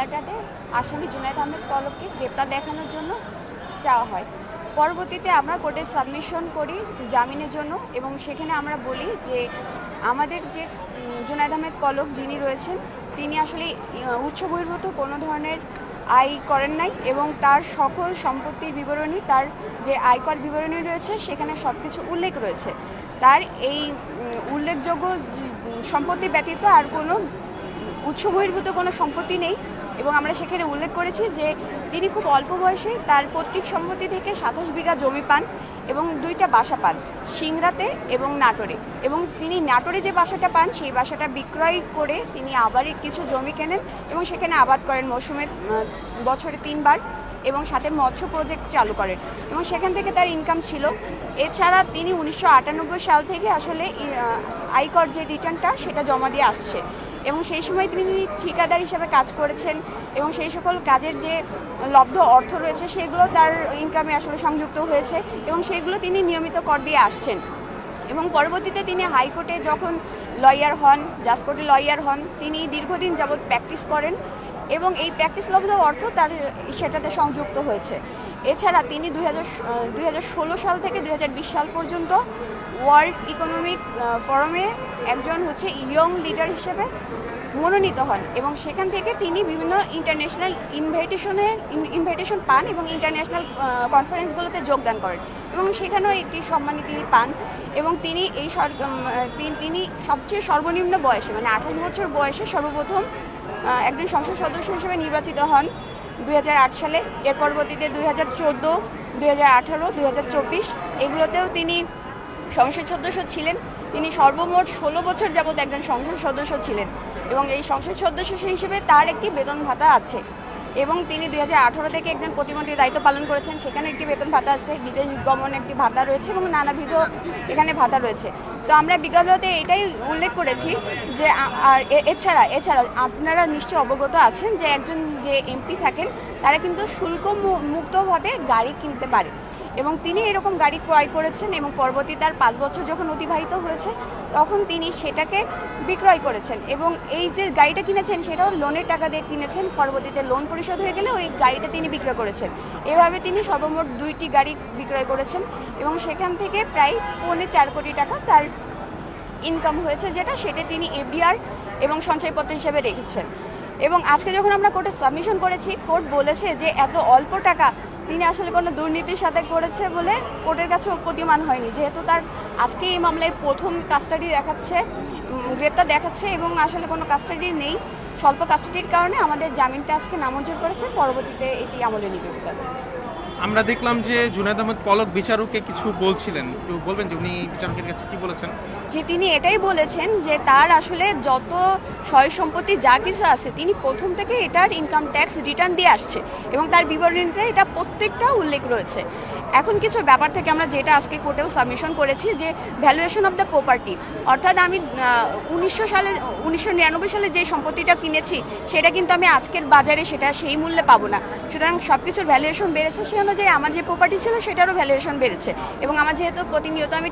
মামলাটাতে আসামি জুনায়েদ আহমেদ পলককে গ্রেপ্তার দেখানোর জন্য চাওয়া হয়। পরবর্তীতে আমরা কোর্টে সাবমিশন করি জামিনের জন্য, এবং সেখানে আমরা বলি যে আমাদের যে জুনায়েদ আহমেদ পলক যিনি রয়েছেন তিনি আসলে উৎস বহির্ভূত কোনো ধরনের আয় করেন নাই, এবং তার সকল সম্পত্তির বিবরণী, তার যে আয়কর বিবরণী রয়েছে সেখানে সব কিছু উল্লেখ রয়েছে। তার এই উল্লেখযোগ্য সম্পত্তি ব্যতীত আর কোনো উৎস বহির্ভূত কোনো সম্পত্তি নেই। এবং আমরা সেখানে উল্লেখ করেছি যে তিনি খুব অল্প বয়সে তার পৈতৃক সম্পত্তি থেকে 27 বিঘা জমি পান এবং 2টা বাসা পান, সিংড়াতে এবং নাটোরে। এবং তিনি নাটোরে যে বাসাটা পান সেই বাসাটা বিক্রয় করে তিনি আবার কিছু জমি কেনেন এবং সেখানে আবাদ করেন মৌসুমে বছরে 3 বার, এবং সাথে মৎস্য প্রজেক্ট চালু করেন এবং সেখান থেকে তার ইনকাম ছিল। এছাড়া তিনি 1998 সাল থেকে আসলে আয়কর যে রিটার্নটা সেটা জমা দিয়ে আসছে, এবং সেই সময় তিনি ঠিকাদার হিসেবে কাজ করেছেন এবং সেই সকল কাজের যে লব্ধ অর্থ রয়েছে সেগুলো তার ইনকামে আসলে সংযুক্ত হয়েছে এবং সেগুলো তিনি নিয়মিত কর দিয়ে আসছেন। এবং পরবর্তীতে তিনি হাইকোর্টে যখন লয়ার হন, জাজ কোর্টে লয়ার হন, তিনি দীর্ঘদিন যাবৎ প্র্যাকটিস করেন এবং এই প্র্যাকটিস লব্ধ অর্থ তার সেটাতে সংযুক্ত হয়েছে। এছাড়া তিনি 2016 সাল থেকে 2020 সাল পর্যন্ত ওয়ার্ল্ড ইকোনমিক ফোরামে একজন ইয়ং লিডার হিসেবে মনোনীত হন, এবং সেখান থেকে তিনি বিভিন্ন ইন্টারন্যাশনাল ইনভাইটেশন পান এবং ইন্টারন্যাশনাল কনফারেন্সগুলোতে যোগদান করেন এবং সেখানেও একটি সম্মানী তিনি পান। এবং তিনি তিনি সবচেয়ে সর্বনিম্ন বয়সে মানে 28 বছর বয়সে সর্বপ্রথম একজন সংসদ সদস্য হিসেবে নির্বাচিত হন 2008 সালে। এর পরবর্তীতে 2014, 2018, 2024 এগুলোতেও তিনি সংসদ সদস্য ছিলেন। তিনি সর্বমোট 16 বছর যাবৎ একজন সংসদ সদস্য ছিলেন এবং এই সংসদ সদস্য হিসেবে তার একটি বেতন ভাতা আছে, এবং তিনি 2018 থেকে একজন প্রতিমন্ত্রীর দায়িত্ব পালন করেছেন, সেখানে একটি বেতন ভাতা আছে, বিদেশ গমন একটি ভাতা রয়েছে এবং নানাবিধ এখানে ভাতা রয়েছে। তো আমরা বিগততে এটাই উল্লেখ করেছি যে আর এছাড়া আপনারা নিশ্চয়ই অবগত আছেন যে একজন যে এমপি থাকেন তারা কিন্তু শুল্ক মুক্তভাবে গাড়ি কিনতে পারে, এবং তিনি এরকম গাড়ি ক্রয় করেছেন এবং পরবর্তী তার 5 বছর যখন অতিবাহিত হয়েছে তখন তিনি সেটাকে বিক্রয় করেছেন, এবং এই যে গাড়িটা কিনেছেন সেটাও লোনের টাকা দিয়ে কিনেছেন। পরবর্তীতে লোন পরিশোধ হয়ে গেলে ওই গাড়িটা তিনি বিক্রয় করেছেন। এভাবে তিনি সর্বমোট 2টি গাড়ি বিক্রয় করেছেন এবং সেখান থেকে প্রায় 4.25 কোটি টাকা তার ইনকাম হয়েছে, সেটা তিনি এফডিআর এবং সঞ্চয়পত্র হিসেবে রেখেছেন। এবং আজকে যখন আমরা কোর্টে সাবমিশন করেছি, কোর্ট বলেছে যে এত অল্প টাকা তিনি আসলে কোনো দুর্নীতির সাথে করেছে বলে কোর্টের কাছে প্রতিমান হয়নি, যেহেতু তার আজকে এই মামলায় প্রথম কাস্টাডি দেখাচ্ছে, গ্রেপ্তার দেখাচ্ছে এবং আসলে কোনো কাস্টাডি নেই। স্বল্প কাস্টাডির কারণে আমাদের জামিনটা আজকে নামঞ্জুর করেছে, পরবর্তীতে এটি আমলে নিবে। আমরা দেখলাম যে জুনায়েদ আহমেদ পলক বিচারককে কিছু বলছিলেন, একটু বলবেন যে উনি বিচারকের কাছে কি বলেছেন? যে তিনি এটাই বলেছেন যে তার আসলে যত সয় সম্পত্তি যা কিছু আছে তিনি প্রথম থেকে এটার ইনকাম ট্যাক্স রিটার্ন দিয়ে আসছে এবং তার বিবরণীতে এটা প্রত্যেকটা উল্লেখ রয়েছে। এখন কিছু ব্যাপার থেকে আমরা যেটা আজকে কোর্টেও সাবমিশন করেছি যে ভ্যালুয়েশন অফ দ্য প্রপার্টি, অর্থাৎ আমি 1999 সালে যে সম্পত্তিটা কিনেছি সেটা কিন্তু আমি আজকের বাজারে সেটা সেই মূল্যে পাবো না। সুতরাং সব কিছুর ভ্যালুয়েশন বেড়েছে, সে অনুযায়ী আমার যে প্রপার্টি ছিল সেটারও ভ্যালুয়েশন বেড়েছে, এবং আমার যেহেতু প্রতিনিয়ত আমি